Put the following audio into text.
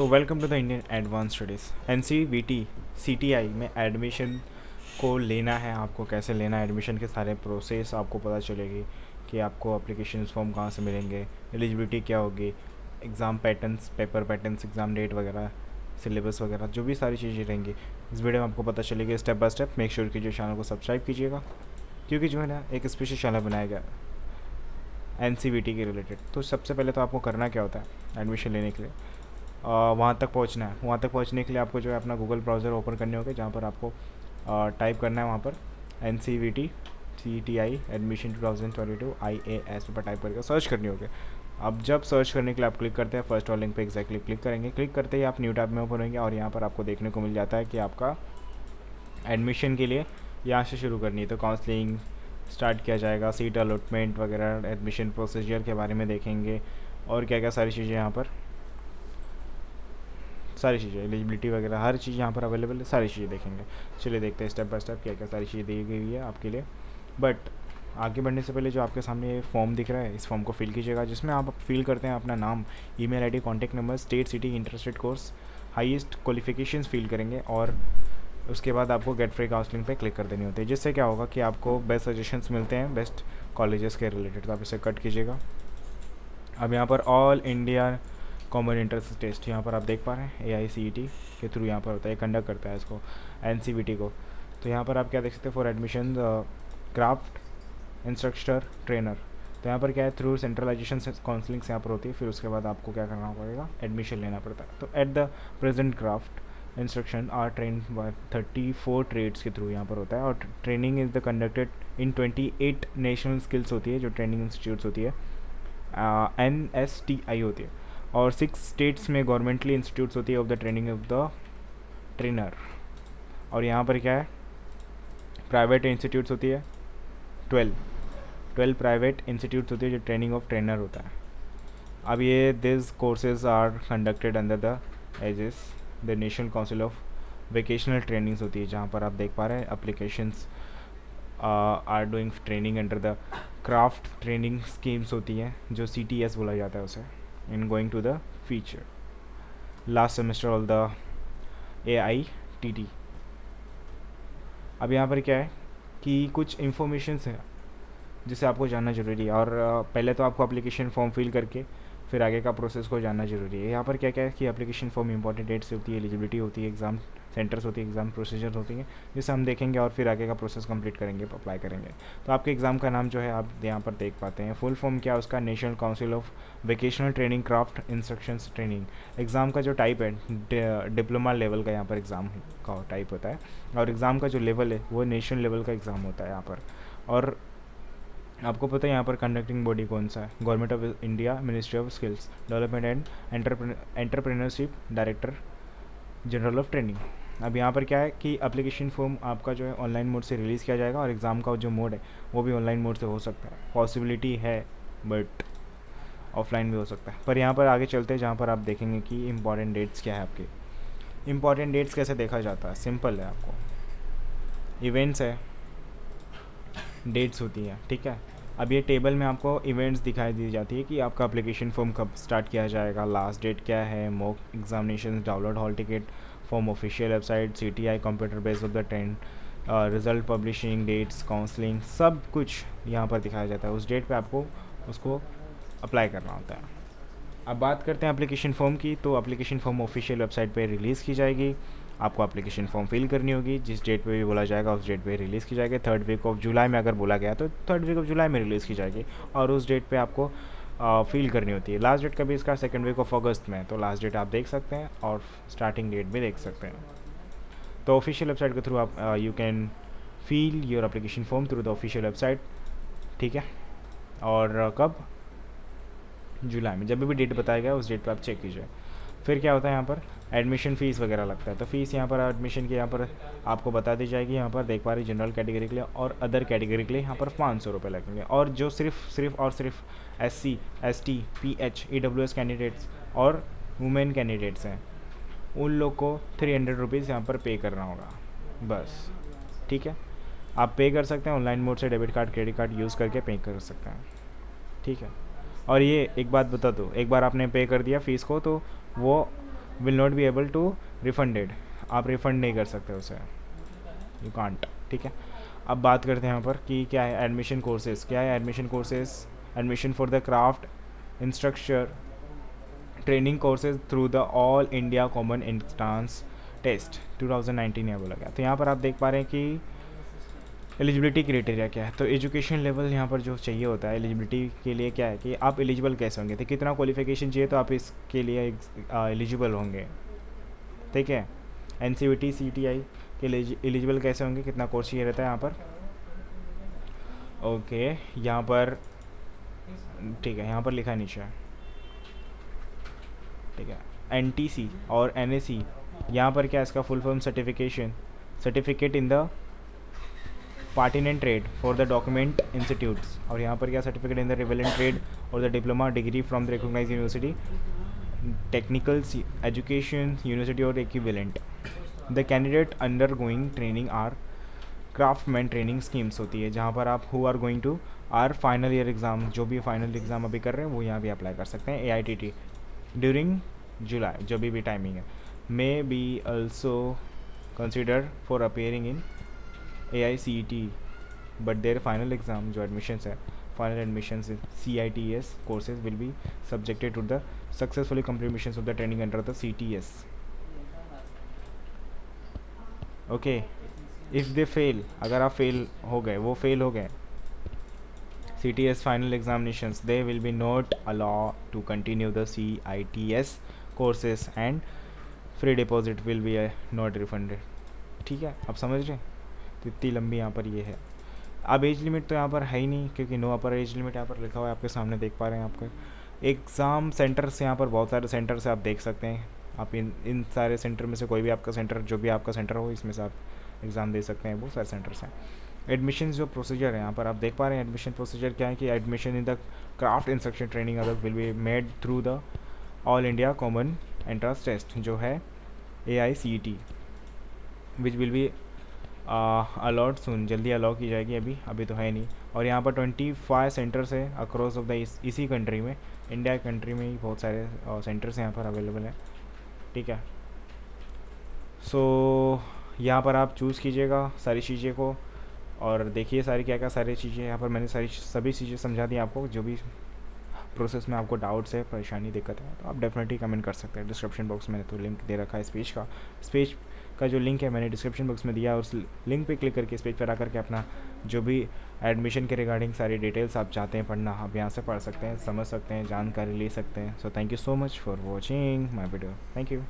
तो welcome to the Indian advance studies NCVT CTI में admission को लेना है। आपको कैसे लेना है एडमिशन के सारे प्रोसेस आपको पता चलेगी कि आपको एप्लीकेशन फॉर्म कहाँ से मिलेंगे, एलिजिबिलिटी क्या होगी, exam patterns, paper patterns, exam date वगैरह, सिलेबस वगैरह जो भी सारी चीज़ें रहेंगी इस वीडियो में आपको पता चलेगी step by step. Make sure कीजिए चैनल को सब्सक्राइब कीजिएगा क्योंकि जो है ना एक स्पेशल चैनल बनाया गया NCVT के रिलेटेड। तो सबसे पहले तो आपको करना क्या होता है एडमिशन लेने के लिए, वहाँ तक पहुँचना है। वहाँ तक पहुँचने के लिए आपको जो है अपना गूगल ब्राउज़र ओपन करने होंगे, जहाँ पर आपको टाइप करना है वहाँ पर NCVT CTI एडमिशन 2022 IAS पर टाइप करके सर्च करनी होगी। अब जब सर्च करने के लिए आप क्लिक करते हैं फर्स्ट वाले लिंक पे एग्जैक्टली क्लिक करेंगे। क्लिक करते ही आप न्यू टैब में ओपन होंगे और यहाँ पर आपको देखने को मिल जाता है कि आपका एडमिशन के लिए यहाँ से शुरू करनी है। तो काउंसलिंग स्टार्ट किया जाएगा, सीट अलॉटमेंट वगैरह, एडमिशन प्रोसीजर के बारे में देखेंगे और क्या क्या सारी चीज़ें यहाँ पर, सारी चीज़ें एलिजिबिलिटी वगैरह हर चीज़ यहाँ पर अवेलेबल है, सारी चीज़ें देखेंगे। चलिए देखते हैं स्टेप बाय स्टेप क्या क्या सारी चीज़ें दी गई है आपके लिए। बट आगे बढ़ने से पहले जो आपके सामने ये फॉर्म दिख रहा है इस फॉर्म को फिल कीजिएगा, जिसमें आप फिल करते हैं अपना नाम, email ID, contact number, state, city, interested course, highest qualifications fill करेंगे और उसके बाद आपको गेट फ्री काउंसलिंग पे क्लिक कर देनी होती है, जिससे क्या होगा कि आपको बेस्ट सजेशंस मिलते हैं बेस्ट कॉलेजेस के रिलेटेड। तो आप इसे कट कीजिएगा। अब यहाँ पर all India common entrance test यहाँ पर आप देख पा रहे हैं AICTE के थ्रू यहाँ पर होता है, कंडक्ट करता है इसको NCVT को। तो यहाँ पर आप क्या देख सकते हैं, for admission craft instructor trainer. तो यहाँ पर क्या है, थ्रू सेंट्रलाइजेशन से काउंसलिंग यहाँ पर होती है, फिर उसके बाद आपको क्या करना पड़ेगा, एडमिशन लेना पड़ता है। तो at the present craft instruction are train by 34 trades के थ्रू यहाँ पर होता है और training is the conducted in 28 national skills होती है जो ट्रेनिंग इंस्टीट्यूट्स होती है, NSTI होती है, और 6 स्टेट्स में गवर्नमेंटली इंस्टीट्यूट्स होती है of the training of the trainer. और यहाँ पर क्या है, प्राइवेट इंस्टीट्यूट्स होती है 12 प्राइवेट इंस्टीट्यूट्स होती है जो ट्रेनिंग ऑफ ट्रेनर होता है। अब ये this courses are conducted under the aegis the national council of vocational trainings होती है, जहाँ पर आप देख पा रहे हैं applications are doing training under the craft training schemes होती हैं जो CTS बोला जाता है उसे, in going to the feature last semester all the AITT। अब यहाँ पर क्या है कि कुछ इन्फॉर्मेशंस हैं जिसे आपको जानना ज़रूरी है, और पहले तो आपको एप्लीकेशन फॉर्म फिल करके फिर आगे का प्रोसेस को जानना ज़रूरी है। यहाँ पर क्या क्या है कि एप्लीकेशन फॉर्म इंपॉर्टेंट डेट्स होती है, एलिजिबिलिटी होती है, एग्ज़ाम सेंटर्स होती है, एग्ज़ाम प्रोसीजर होती है, जिसे हम देखेंगे और फिर आगे का प्रोसेस कंप्लीट करेंगे, अप्लाई करेंगे। तो आपके एग्ज़ाम का नाम जो है आप यहाँ पर देख पाते हैं, फुल फॉर्म क्या है उसका, national council of vocational training craft instructions training. Exam का जो टाइप है डिप्लोमा लेवल का यहाँ पर एग्ज़ाम का टाइप होता है, और एग्ज़ाम का जो लेवल है वो नेशनल लेवल का एग्ज़ाम होता है यहाँ पर। और आपको पता है यहाँ पर कंडक्टिंग बॉडी कौन सा है, government of India, ministry of skills development and entrepreneurship, director general of training. अब यहाँ पर क्या है कि एप्लीकेशन फॉर्म आपका जो है ऑनलाइन मोड से रिलीज़ किया जाएगा और एग्ज़ाम का जो मोड है वो भी ऑनलाइन मोड से हो सकता है, पॉसिबिलिटी है, बट ऑफलाइन भी हो सकता है। पर यहाँ पर आगे चलते हैं जहाँ पर आप देखेंगे कि इंपॉर्टेंट डेट्स क्या है आपके। इंपॉर्टेंट डेट्स कैसे देखा जाता है, सिंपल है, आपको इवेंट्स है, डेट्स होती हैं, ठीक है। अब ये टेबल में आपको इवेंट्स दिखाई दी जाती है कि आपका एप्लीकेशन फॉर्म कब स्टार्ट किया जाएगा, लास्ट डेट क्या है, mock examination, download hall ticket, form official website, CTI computer based of the trend, result publishing, dates, counselling, सब कुछ यहाँ पर दिखाया जाता है। उस डेट पे आपको उसको अप्लाई करना होता है। अब बात करते हैं एप्लीकेशन फ़ॉर्म की। तो एप्लीकेशन फ़ॉर्म ऑफिशियल वेबसाइट पे रिलीज़ की जाएगी, आपको एप्लीकेशन फॉर्म फिल करनी होगी, जिस डेट पे भी बोला जाएगा उस डेट पे रिलीज़ की जाएगी। 3rd वीक ऑफ जुलाई में अगर बोला गया तो 3rd वीक ऑफ जुलाई में रिलीज़ की जाएगी और उस डेट पे आपको फिल करनी होती है। लास्ट डेट कभी इसका 2nd वीक ऑफ अगस्त में, तो लास्ट डेट आप देख सकते हैं और स्टार्टिंग डेट भी देख सकते हैं। तो ऑफिशियल वेबसाइट के थ्रू आप you can fill your application form through the official website, ठीक है। और कब, जुलाई में, जब भी डेट बताया गया उस डेट पर आप चेक कीजिए। फिर क्या होता है यहाँ पर, एडमिशन फ़ीस वगैरह लगता है। तो फीस यहाँ पर एडमिशन की यहाँ पर आपको बता दी जाएगी। यहाँ पर देख पा रही जनरल कैटेगरी के लिए और अदर कैटेगरी के लिए यहाँ पर 500 रुपये लगेंगे, और जो सिर्फ SC ST PH EWS candidates और वुमेन कैंडिडेट्स हैं उन लोग को 300 रुपीज़ यहाँ पर पे करना होगा बस, ठीक है। आप पे कर सकते हैं ऑनलाइन मोड से, debit card credit card use करके पे कर सकते हैं, ठीक है। और ये एक बात बता दो, एक बार आपने पे कर दिया फ़ीस को तो वो will not be able to refunded, आप रिफ़ंड नहीं कर सकते उसे, यू कांट। ठीक है, अब बात करते हैं यहाँ पर कि क्या है एडमिशन कोर्सेज। क्या है admission courses? Admission for the craft instructor training courses through the all India common entrance test 2019 यहाँ बोला गया। तो यहाँ पर आप देख पा रहे हैं कि एलिजिबिलिटी क्राइटेरिया क्या है। तो एजुकेशन लेवल यहाँ पर जो चाहिए होता है एलिजिबिलिटी के लिए, क्या है कि आप एलिजिबल कैसे होंगे, तो कितना क्वालिफिकेशन चाहिए तो आप इसके लिए एलिजिबल होंगे। ठीक है, एन सी के लिए एलिजिबल कैसे होंगे, कितना कोर्स चाहिए रहता है यहाँ पर। ओके, यहाँ पर ठीक है, यहाँ पर लिखा है नीचे, ठीक है। एन और एन यहाँ पर क्या है इसका full form certificate in the pertinent trade for the document institutes, और यहाँ पर क्या certificate in the relevant trade और the diploma degree from the recognised university technical education university और equivalent. The candidate undergoing training or craftsman training schemes होती है, जहाँ पर आप who are going to or final year exam, जो भी final exam अभी कर रहे हैं वो यहाँ भी अप्लाई कर सकते हैं। AITT ड्यूरिंग जुलाई, जो भी टाइमिंग है, may be also consider for appearing in AICET, but their final exam जो एडमिशन्स है, final admissions in CITS courses will be subjected to the successfully completion of the training under the CTS। Okay, if they fail, अगर आप fail हो गए, वो fail हो गए CTS final examinations, they will be not allow to continue the CITS courses and free deposit will be not refunded. ठीक है, आप समझ रहे हैं, तो इतनी लंबी यहाँ पर ये है। अब एज लिमिट तो यहाँ पर है ही नहीं, क्योंकि नो अपर एज लिमिट यहाँ पर लिखा हुआ है, आपके सामने देख पा रहे हैं। आपके एग्ज़ाम सेंटर्स यहाँ पर बहुत सारे सेंटर्स आप देख सकते हैं, आप इन सारे सेंटर में से कोई भी आपका सेंटर, जो भी आपका सेंटर हो, इसमें से आप एग्ज़ाम दे सकते हैं, बहुत सारे सेंटर्स हैं। एडमिशन जो प्रोसीजर है यहाँ पर आप देख पा रहे हैं, एडमिशन प्रोसीजर क्या है कि admission in the craft instruction training other will be made through the all India common entrance test, जो है AICET, which will be allot soon, जल्दी अलाउ की जाएगी, अभी तो है नहीं। और यहाँ पर 25 सेंटर्स है अक्रॉस ऑफ द इसी कंट्री में, इंडिया कंट्री में ही बहुत सारे सेंटर्स यहाँ पर अवेलेबल हैं। ठीक है, सो यहाँ पर आप चूज़ कीजिएगा सारी चीज़ें को, और देखिए सारी क्या क्या सारी चीज़ें यहाँ पर मैंने सभी चीज़ें समझा दी आपको। जो भी प्रोसेस में आपको डाउट्स है, परेशानी, दिक्कत है, तो आप डेफिनेटली कमेंट कर सकते हैं। डिस्क्रिप्शन बॉक्स में तो लिंक दे रखा है इस पेज का जो लिंक है मैंने डिस्क्रिप्शन बॉक्स में दिया, उस लिंक पे क्लिक करके इस पेज पर आकर के अपना जो भी एडमिशन के रिगार्डिंग सारी डिटेल्स आप चाहते हैं पढ़ना, आप यहाँ से पढ़ सकते हैं, समझ सकते हैं, जानकारी ले सकते हैं। So thank you so much for watching my video, thank you.